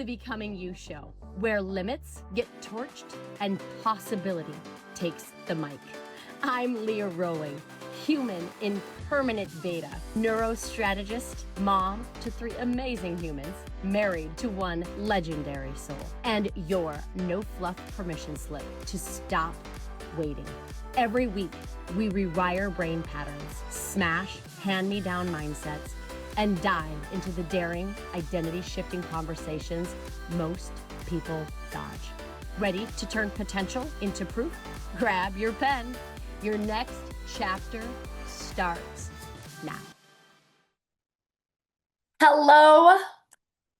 the Becoming You show, where limits get torched and possibility takes the mic. I'm Leah Rowling, human in permanent beta, neurostrategist, mom to 3 amazing humans, married to 1 legendary soul, and your no fluff permission slip to stop waiting. Every week, we rewire brain patterns, smash hand-me-down mindsets, and dive into the daring, identity-shifting conversations most people dodge. Ready to turn potential into proof? Grab your pen. Your next chapter starts now. Hello,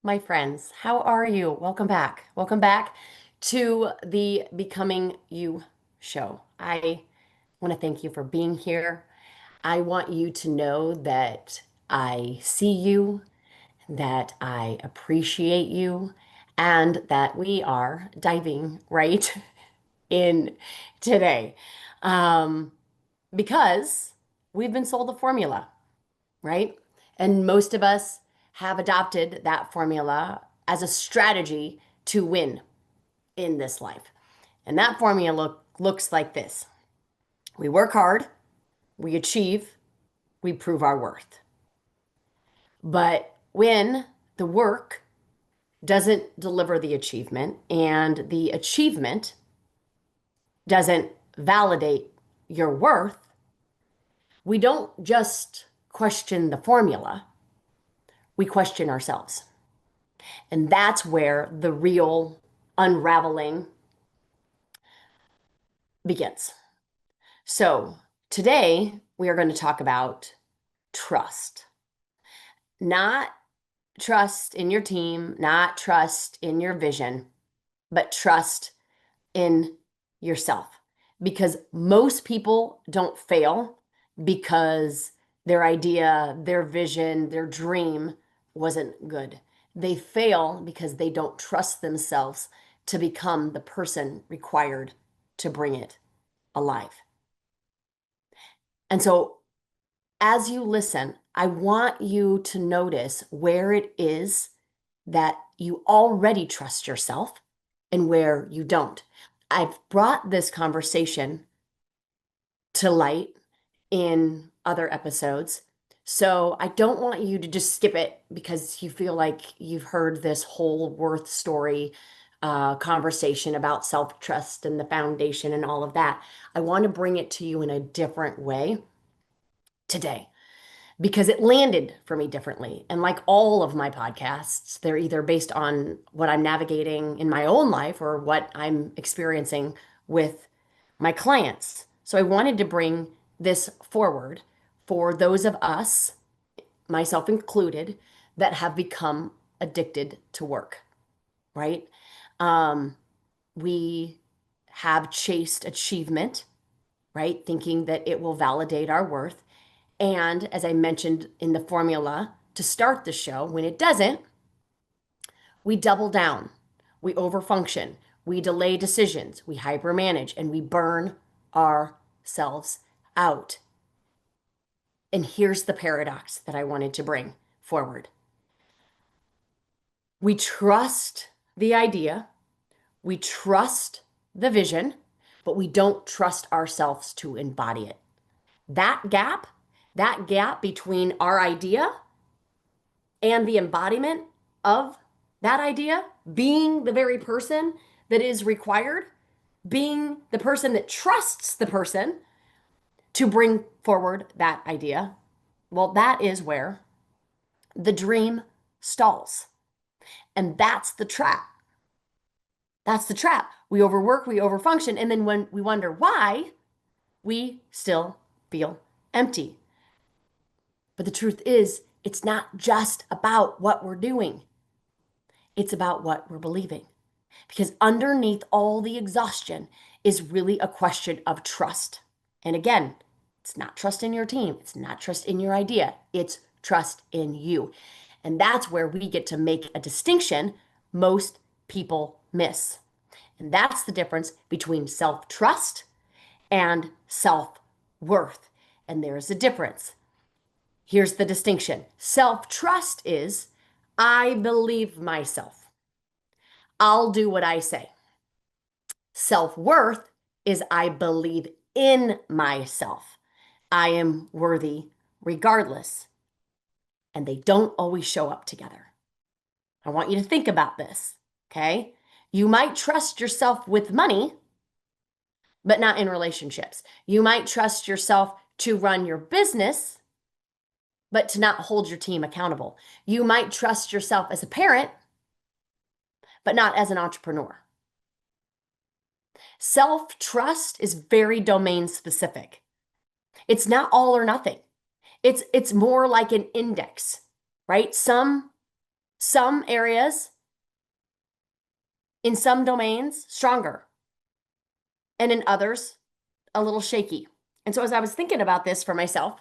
my friends. How are you? Welcome back. Welcome back to the Becoming You show. I want to thank you for being here. I want you to know that I see you, that I appreciate you, and that we are diving right in today. Because we've been sold a formula, right? And most of us have adopted that formula as a strategy to win in this life. And that formula looks like this. We work hard, we achieve, we prove our worth. But when the work doesn't deliver the achievement and the achievement doesn't validate your worth, we don't just question the formula, we question ourselves. And that's where the real unraveling begins. So today we are going to talk about trust. Not trust in your team, not trust in your vision, but trust in yourself. Because most people don't fail because their idea, their vision, their dream wasn't good. They fail because they don't trust themselves to become the person required to bring it alive. And so as you listen, I want you to notice where it is that you already trust yourself and where you don't. I've brought this conversation to light in other episodes, so I don't want you to just skip it because you feel like you've heard this whole worth story conversation about self-trust and the foundation and all of that. I want to bring it to you in a different way today, because it landed for me differently. And like all of my podcasts, they're either based on what I'm navigating in my own life or what I'm experiencing with my clients. So I wanted to bring this forward for those of us, myself included, that have become addicted to work, right? We have chased achievement, right? Thinking that it will validate our worth. And as I mentioned in the formula to start the show, when it doesn't, we double down, we overfunction, we delay decisions, we hypermanage, and we burn ourselves out. And here's the paradox that I wanted to bring forward. We trust the idea, we trust the vision, but we don't trust ourselves to embody it. That gap between our idea and the embodiment of that idea, being the very person that is required, being the person that trusts the person to bring forward that idea, well, that is where the dream stalls. And that's the trap. That's the trap. We overwork, we overfunction, and then when we wonder why, we still feel empty. But the truth is, it's not just about what we're doing. It's about what we're believing. Because underneath all the exhaustion is really a question of trust. And again, it's not trust in your team. It's not trust in your idea. It's trust in you. And that's where we get to make a distinction most people miss. And that's the difference between self-trust and self-worth. And there's a difference. Here's the distinction. Self-trust is, I believe myself. I'll do what I say. Self-worth is I believe in myself. I am worthy regardless. And they don't always show up together. I want you to think about this, okay? You might trust yourself with money, but not in relationships. You might trust yourself to run your business, but to not hold your team accountable. You might trust yourself as a parent, but not as an entrepreneur. Self-trust is very domain specific. It's not all or nothing. It's more like an index, right? Some areas in some domains stronger, and in others a little shaky. And so as I was thinking about this for myself,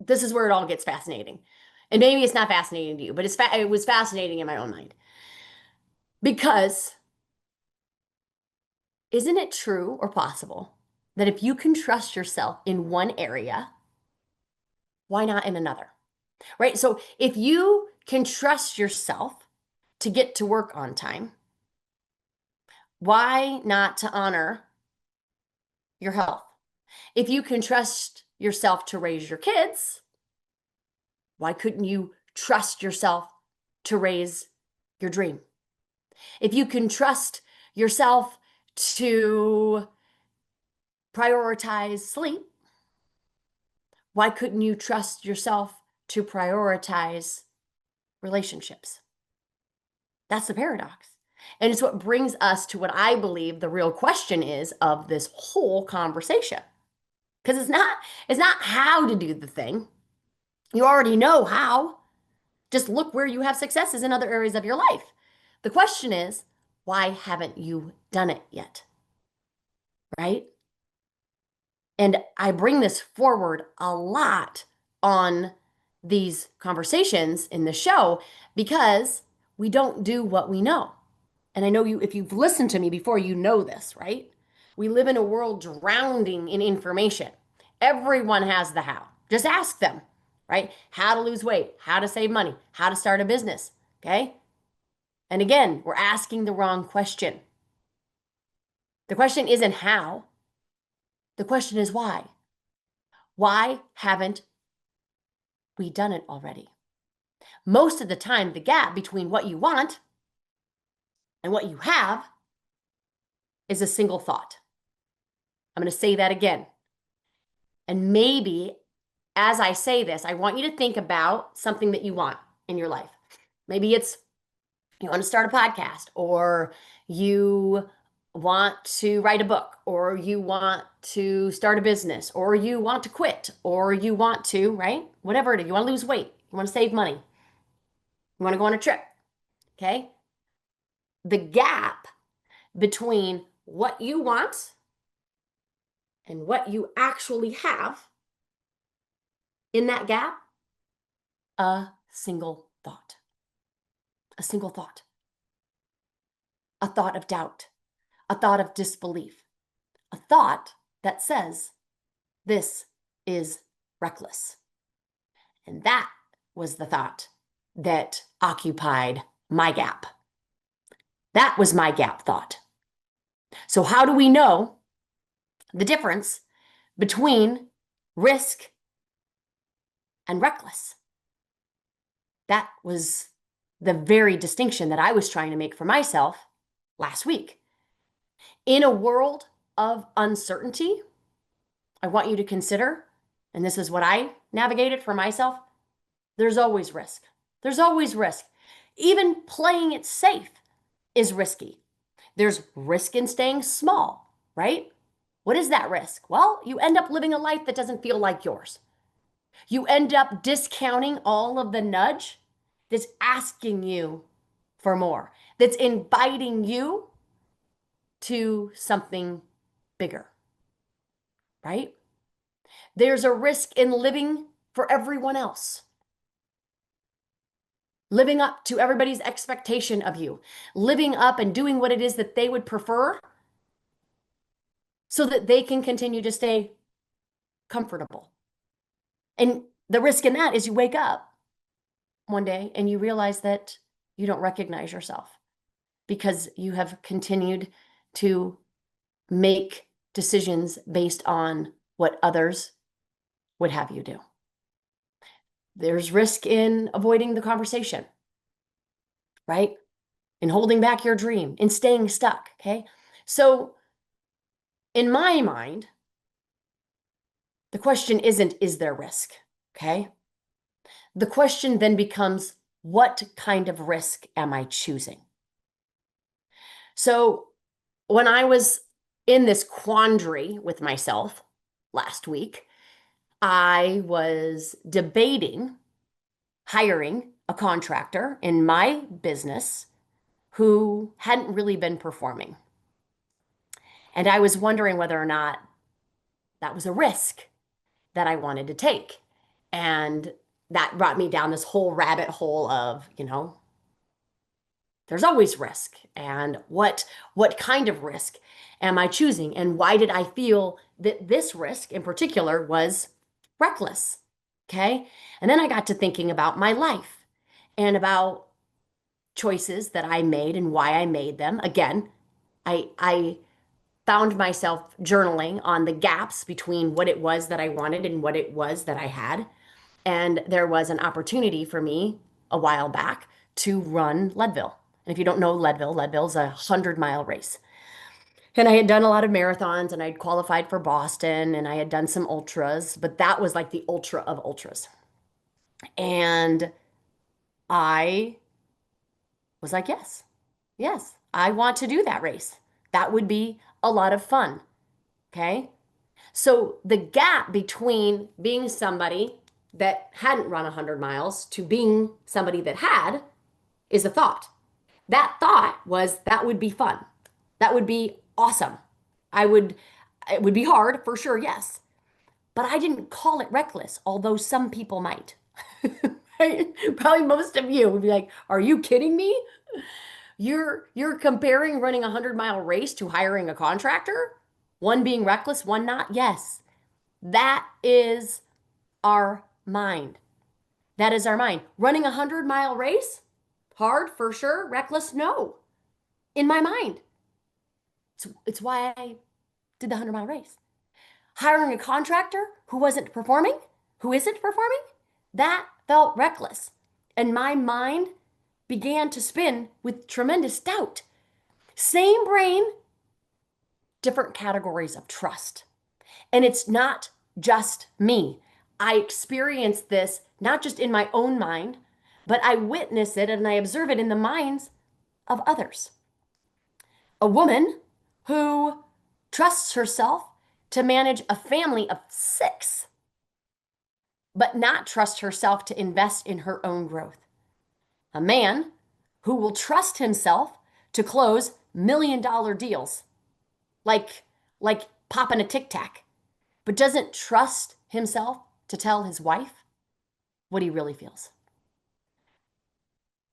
this is where it all gets fascinating. And maybe it's not fascinating to you, but it was fascinating in my own mind. Because isn't it true or possible that if you can trust yourself in one area, why not in another? Right? So if you can trust yourself to get to work on time, why not to honor your health? If you can trust yourself to raise your kids, why couldn't you trust yourself to raise your dream? If you can trust yourself to prioritize sleep, why couldn't you trust yourself to prioritize relationships? That's the paradox. And it's what brings us to what I believe the real question is of this whole conversation. Because it's not how to do the thing. You already know how. Just look where you have successes in other areas of your life. The question is, why haven't you done it yet? Right? And I bring this forward a lot on these conversations in the show because we don't do what we know. And I know you, if you've listened to me before, you know this, right? We live in a world drowning in information. Everyone has the how. Just ask them, right? How to lose weight, how to save money, how to start a business, okay? And again, we're asking the wrong question. The question isn't how. The question is why. Why haven't we done it already? Most of the time, the gap between what you want and what you have is a single thought. I'm going to say that again. And maybe as I say this, I want you to think about something that you want in your life. Maybe it's you want to start a podcast, or you want to write a book, or you want to start a business, or you want to quit, or you want to, right? Whatever it is, you want to lose weight, you want to save money, you want to go on a trip, okay? The gap between what you want and what you actually have, in that gap, a single thought. A single thought. A thought of doubt. A thought of disbelief. A thought that says, this is reckless. And that was the thought that occupied my gap. That was my gap thought. So how do we know the difference between risk and reckless? That was the very distinction that I was trying to make for myself last week. In a world of uncertainty, I want you to consider, and this is what I navigated for myself, there's always risk. There's always risk. Even playing it safe is risky. There's risk in staying small, right? What is that risk? Well, you end up living a life that doesn't feel like yours. You end up discounting all of the nudge that's asking you for more, that's inviting you to something bigger, right? There's a risk in living for everyone else, living up to everybody's expectation of you, living up and doing what it is that they would prefer so that they can continue to stay comfortable. And the risk in that is you wake up one day and you realize that you don't recognize yourself. because you have continued to make decisions based on what others would have you do. There's risk in avoiding the conversation, right? In holding back your dream, in staying stuck, okay? So in my mind, the question isn't, is there risk? Okay. The question then becomes, what kind of risk am I choosing? So when I was in this quandary with myself last week, I was debating hiring a contractor in my business who hadn't really been performing. And I was wondering whether or not that was a risk that I wanted to take. And that brought me down this whole rabbit hole of, there's always risk. And what kind of risk am I choosing? And why did I feel that this risk in particular was reckless? Okay. And then I got to thinking about my life and about choices that I made and why I made them. Again, I found myself journaling on the gaps between what it was that I wanted and what it was that I had. And there was an opportunity for me a while back to run Leadville. And if you don't know Leadville's a 100-mile race. And I had done a lot of marathons and I'd qualified for Boston and I had done some ultras, but that was like the ultra of ultras. And I was like, yes, I want to do that race. That would be a lot of fun. Okay. So the gap between being somebody that hadn't run 100 miles to being somebody that had is a thought. That thought was that would be fun. That would be awesome. I would, it would be hard for sure, yes. But I didn't call it reckless, although some people might. Probably most of you would be like, "Are you kidding me? You're comparing running a 100-mile race to hiring a contractor? One being reckless, one not?" Yes. That is our mind. That is our mind. Running a 100-mile race? Hard for sure. Reckless? No. In my mind. It's why I did the 100-mile race. Hiring a contractor who wasn't performing, who isn't performing, that felt reckless. And my mind began to spin with tremendous doubt. Same brain, different categories of trust. And it's not just me. I experience this not just in my own mind, but I witness it and I observe it in the minds of others. A woman who trusts herself to manage a family of 6, but not trust herself to invest in her own growth. A man who will trust himself to close $1 million deals, like like popping a tic tac, but doesn't trust himself to tell his wife what he really feels.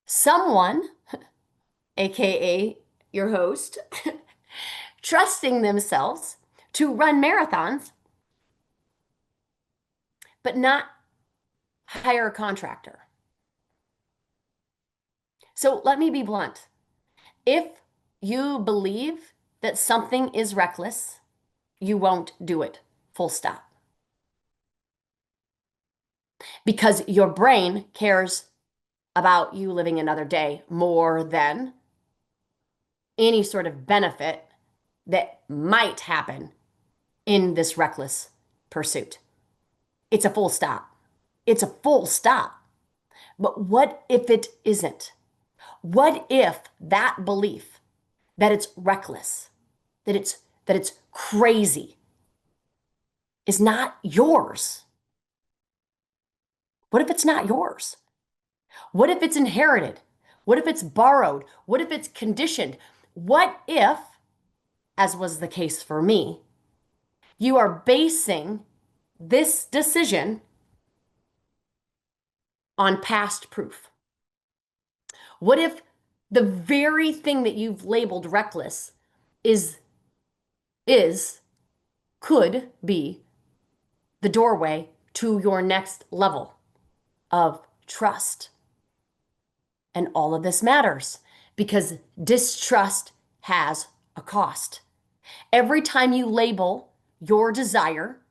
Someone, aka your host, trusting themselves to run marathons, but not hire a contractor. So let me be blunt. If you believe that something is reckless, you won't do it. Full stop. Because your brain cares about you living another day more than any sort of benefit that might happen in this reckless pursuit. It's a full stop. It's a full stop. But what if it isn't? What if that belief that it's reckless, that it's crazy is not yours? What if it's not yours? What if it's inherited? What if it's borrowed? What if it's conditioned? What if, as was the case for me, you are basing this decision on past proof? What if the very thing that you've labeled reckless is is could be the doorway to your next level of trust? And all of this matters because distrust has a cost. Every time you label your desire,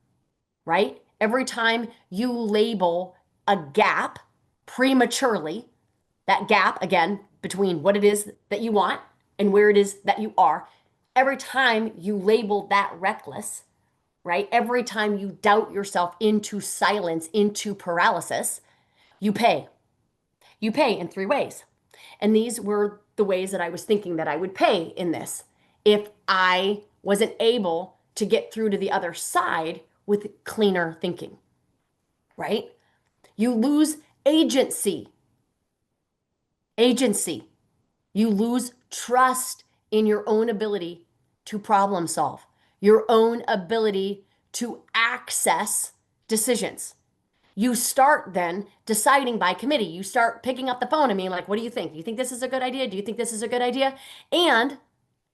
right? Every time you label a gap prematurely, that gap again between what it is that you want and where it is that you are, every time you label that reckless, right? Every time you doubt yourself into silence, into paralysis, you pay. You pay in three ways. And these were the ways that I was thinking that I would pay in this if I wasn't able to get through to the other side with cleaner thinking, right? You lose agency. Agency. You lose trust in your own ability to problem solve, your own ability to access decisions. You start then deciding by committee. You start picking up the phone and being like, what do you think? Do you think this is a good idea? Do you think this is a good idea? And,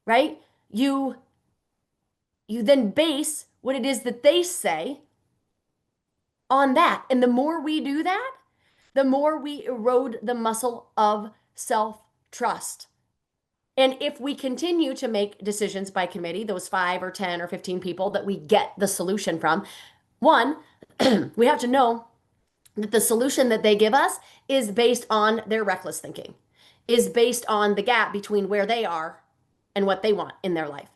right, you then base what it is that they say on that. And the more we do that, the more we erode the muscle of self-trust. And if we continue to make decisions by committee, those 5 or 10 or 15 people that we get the solution from, one, we have to know that the solution that they give us is based on their reckless thinking, is based on the gap between where they are and what they want in their life.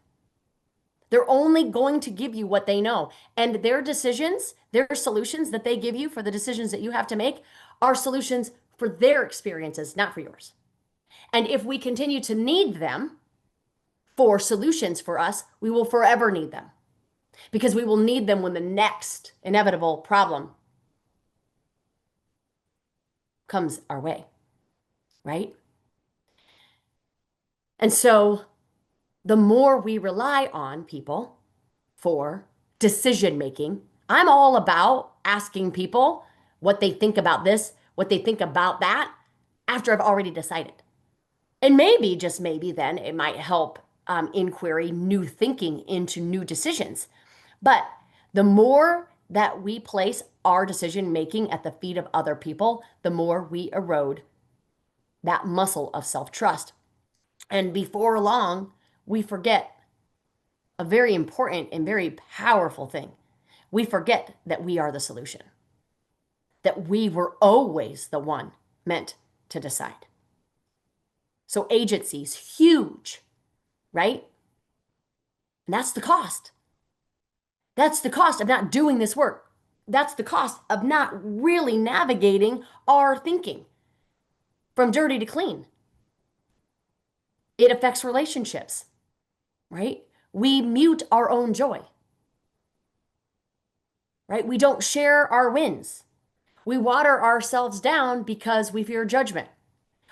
They're only going to give you what they know. And their decisions, their solutions that they give you for the decisions that you have to make are solutions for their experiences, not for yours. And if we continue to need them for solutions for us, we will forever need them because we will need them when the next inevitable problem comes our way, right? And so the more we rely on people for decision making, I'm all about asking people what they think about this, what they think about that after I've already decided. And maybe, just maybe, then it might help inquiry, new thinking into new decisions. But the more that we place our decision making at the feet of other people, the more we erode that muscle of self trust. And before long, we forget a very important and very powerful thing. We forget that we are the solution, that we were always the one meant to decide. So agency is huge, right? And that's the cost. That's the cost of not doing this work. That's the cost of not really navigating our thinking from dirty to clean. It affects relationships, right? We mute our own joy, right? We don't share our wins. We water ourselves down because we fear judgment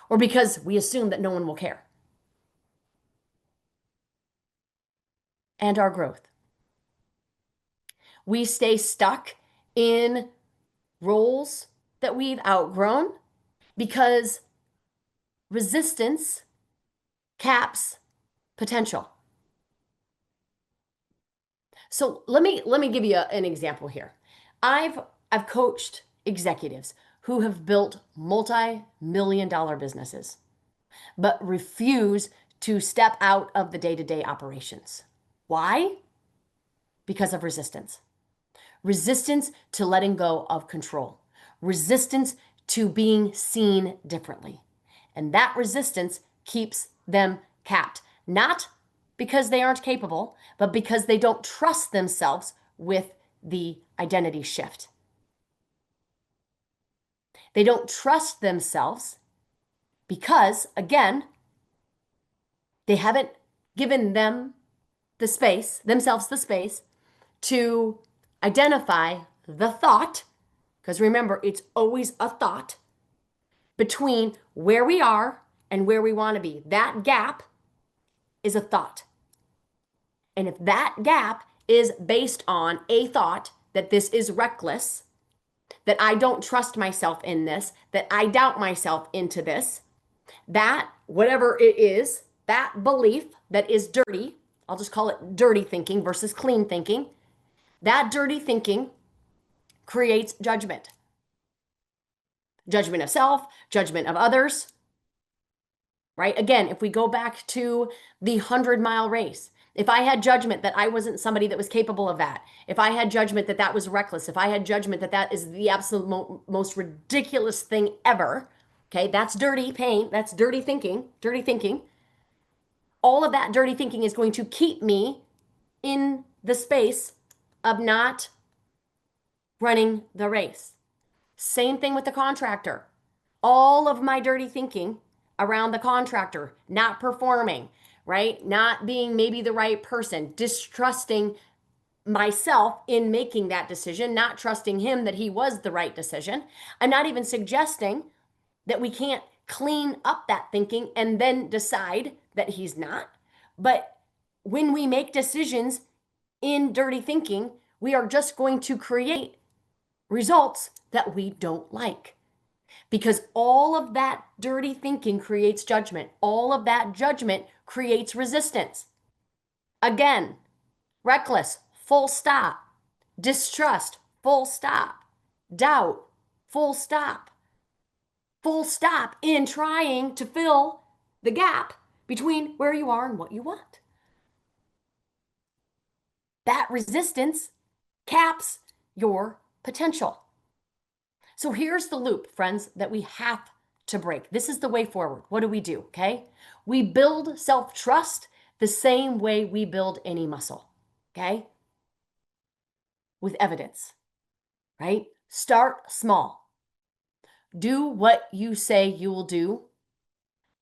or because we assume that no one will care. And our growth. We stay stuck in roles that we've outgrown because resistance caps potential. So let me give you an example here. I've coached executives who have built multi-million-dollar businesses, but refuse to step out of the day-to-day operations. Why? Because of resistance. Resistance to letting go of control. Resistance to being seen differently. And that resistance keeps them capped. Not because they aren't capable, but because they don't trust themselves with the identity shift. They don't trust themselves because, again, they haven't given themselves the space to identify the thought, because remember, it's always a thought, between where we are and where we want to be. That gap is a thought. And if that gap is based on a thought that this is reckless, that I don't trust myself in this, that I doubt myself into this, that whatever it is, that belief that is dirty, I'll just call it dirty thinking versus clean thinking, that dirty thinking creates judgment. Judgment of self, judgment of others. right? Again, if we go back to the 100-mile race, if I had judgment that I wasn't somebody that was capable of that, if I had judgment that that was reckless, if I had judgment that that is the absolute most ridiculous thing ever, okay, that's dirty pain, that's dirty thinking, dirty thinking. All of that dirty thinking is going to keep me in the space of not running the race. Same thing with the contractor. All of my dirty thinking around the contractor, not performing, right? Not being maybe the right person, distrusting myself in making that decision, not trusting him that he was the right decision. I'm not even suggesting that we can't clean up that thinking and then decide that he's not. But when we make decisions in dirty thinking, we are just going to create results that we don't like. Because all of that dirty thinking creates judgment. All of that judgment creates resistance. Again, reckless, full stop. Distrust, full stop. Doubt, full stop. Full stop in trying to fill the gap between where you are and what you want. That resistance caps your potential. So here's the loop, friends, that we have to break. This is the way forward. What do? Okay. We build self-trust the same way we build any muscle. Okay. With evidence, right? Start small. Do what you say you will do.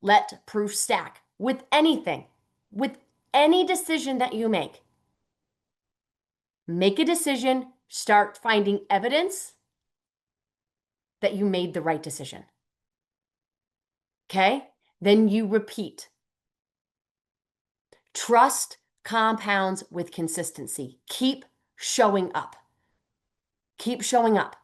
Let proof stack with anything, with any decision that you make. Make a decision, start finding evidence that you made the right decision. Okay? Then you repeat. Trust compounds with consistency. Keep showing up. Keep showing up.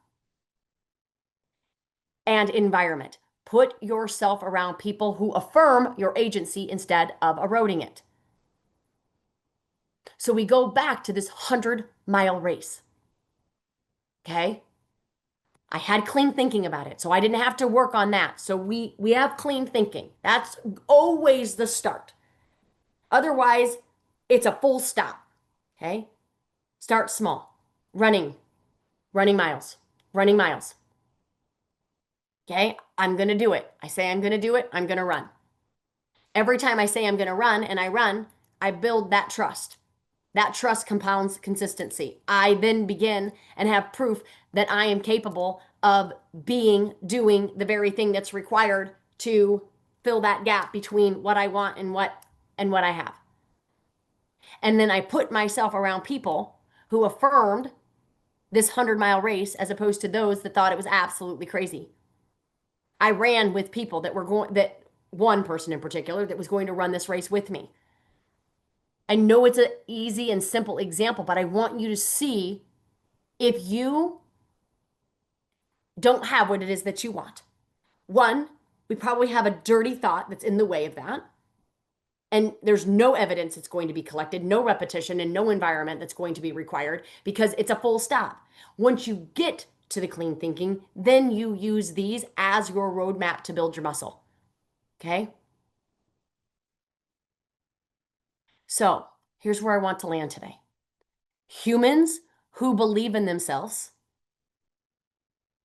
And environment. Put yourself around people who affirm your agency instead of eroding it. So we go back to this 100-mile race. Okay? I had clean thinking about it, so I didn't have to work on that. So we have clean thinking. That's always the start. Otherwise, it's a full stop. Okay? Start small. Running miles, running miles. Okay? I'm going to do it. I say I'm going to do it. I'm going to run. Every time I say I'm going to run and I run, I build that trust. That trust compounds consistency. I then begin and have proof that I am capable of doing the very thing that's required to fill that gap between what I want and what I have. And then I put myself around people who affirmed this 100-mile race as opposed to those that thought it was absolutely crazy. I ran with people that one person in particular that was going to run this race with me. I know it's an easy and simple example, but I want you to see if you don't have what it is that you want. One, we probably have a dirty thought that's in the way of that. And there's no evidence that's going to be collected, no repetition, and no environment that's going to be required because it's a full stop. Once you get to the clean thinking, then you use these as your roadmap to build your muscle. Okay? So here's where I want to land today. Humans who believe in themselves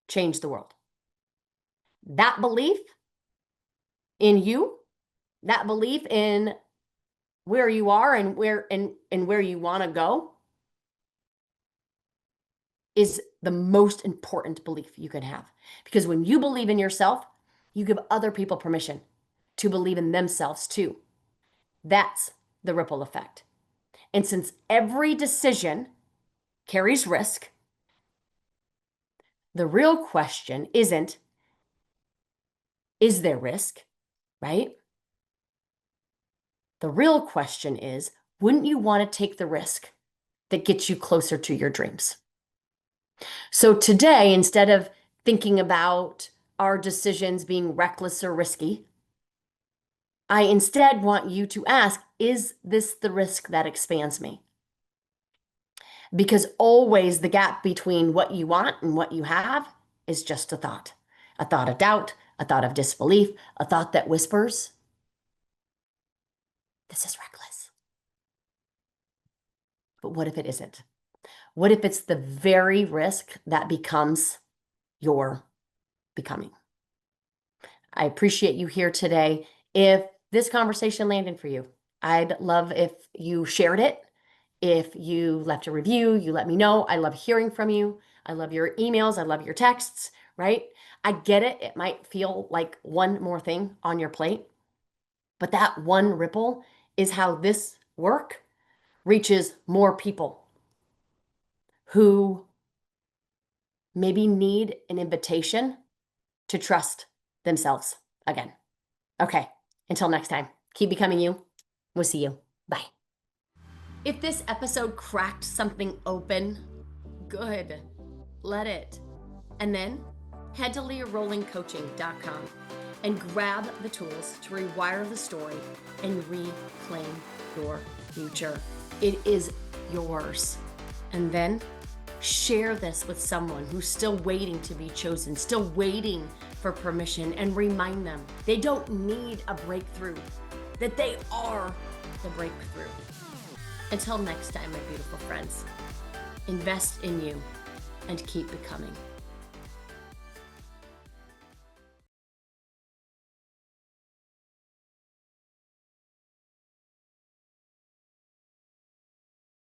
change the world. That belief in you, that belief in where you are and where you want to go is the most important belief you can have. Because when you believe in yourself, you give other people permission to believe in themselves too. That's the ripple effect. And since every decision carries risk, the real question isn't, is there risk, right? The real question is, wouldn't you want to take the risk that gets you closer to your dreams? So today, instead of thinking about our decisions being reckless or risky, I instead want you to ask, is this the risk that expands me? Because always the gap between what you want and what you have is just a thought of doubt, a thought of disbelief, a thought that whispers. This is reckless. But what if it isn't? What if it's the very risk that becomes your becoming? I appreciate you here today. If this conversation landed for you, I'd love if you shared it. If you left a review, you let me know. I love hearing from you. I love your emails. I love your texts, right? I get it. It might feel like one more thing on your plate, but that one ripple is how this work reaches more people who maybe need an invitation to trust themselves again. Okay, until next time, keep becoming you. We'll see you. Bye. If this episode cracked something open, good. Let it. And then head to leahrollingcoaching.com and grab the tools to rewire the story and reclaim your future. It is yours. And then share this with someone who's still waiting to be chosen, still waiting for permission, and remind them they don't need a breakthrough, that they are the breakthrough. Until next time, my beautiful friends, invest in you and keep becoming.